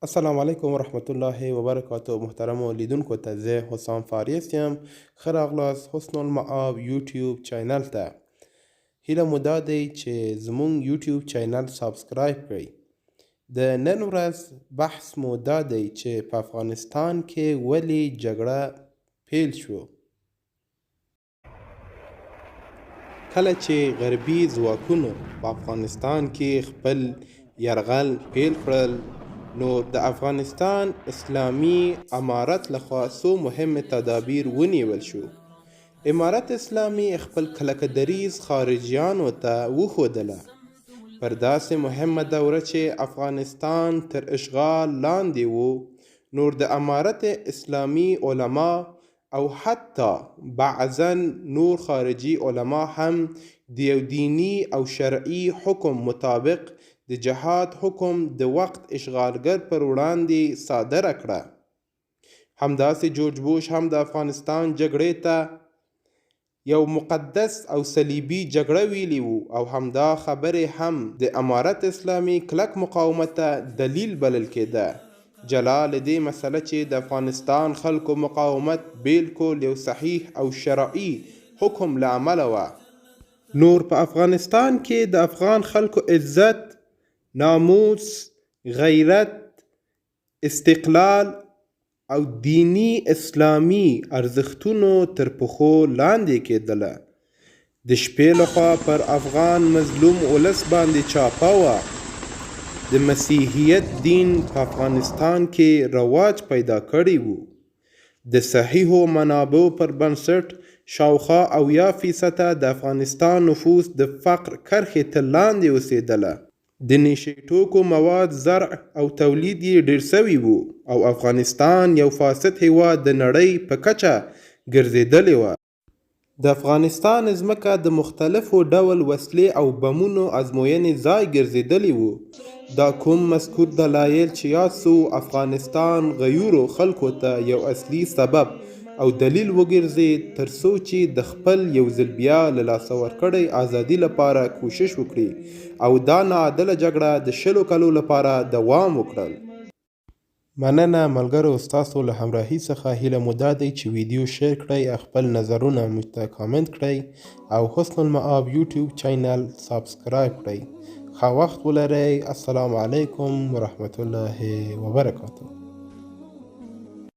السلام علیکم ورحمت الله وبرکاته. محترمو لیدونکو ته زه حسام فاریس یم. ښه راغلاست حسن المآب یوټیوب چینل ته. هیله مو دا دی چې زموږ یوټیوب چینل سابسکرایب کړئ. د نن ورځ بحث مو دا دی چې په افغانستان کې ولې جګړه پیل شو. کله چې غربي ځواکونو په افغانستان کې خپل یرغل پیل کړل، نو د افغانستان اسلامي امارت لخوا څو مهم تدابیر ونیول شو. امارت اسلامي خپل کلکه دریځ خارجیانو ته وښودله. پر داسې مهمه دوره چې افغانستان تر اشغال لاندې و، نور د امارت اسلامي علما او حتی بعضا نور خارجي علما هم د یو دینی او شرعي حکم مطابق د جهاد حکم د وخت اشغالګر پر وړاندې صادره کړه. همداسې جورج بوش هم د افغانستان جګړې ته یو مقدس او صلیبي جګړه ویلي وو، او همدا خبرې هم د امارت اسلامي کلک مقاومت ته دلیل بلل کېده. جلا له دې مسله چې د افغانستان خلکو مقاومت بالکل یو صحیح او شرعي حکم له امله وه. نور په افغانستان کې د افغان خلکو عزت، ناموس، غیرت، استقلال او دینی اسلامي ارزښتونو تر پښو لاندې کېدله. د شپې لخوا پر افغان مظلوم ولس باندې چاپه وه. د مسیحیت دین په افغانستان کې رواج پیدا کړی وو. د صحیحو منابعو پر بنسټ شاوخوا 80% د افغانستان نفوس د فقر کرښې تر لاندې اوسېدله. د نشې ټوکو مواد زرع او تولید یې ډېر سوي وو، او افغانستان یو فاسد هیواد د نړۍ په کچه ګرځېدلی وه. د افغانستان ځمکه د مختلفو ډول وسلې او بمونو ازموینې ځای ګرځېدلی وو. دا کوم مذکور دلایل چې یاد سو، افغانستان غیورو خلکو ته یو اصلي سبب او دلیل وګرځید تر څو چې د خپل یو ځل بیا له لاسه ورکړې ازادي لپاره کوشش وکړي او دا ناعادله جګړه د 20 کالو لپاره دوام وکړل. مننه ملګرو، ستاسو له همراهي څخه هیله مو دا دی چې ویډیو شیر کړئ، خپل نظرونه موږ ته کامنټ کړئ او حسن المآب یوټیوب چینل سابسکرایب کړئ. ښه وخت ولرئ. السلام علیکم ورحمت الله وبرکاته.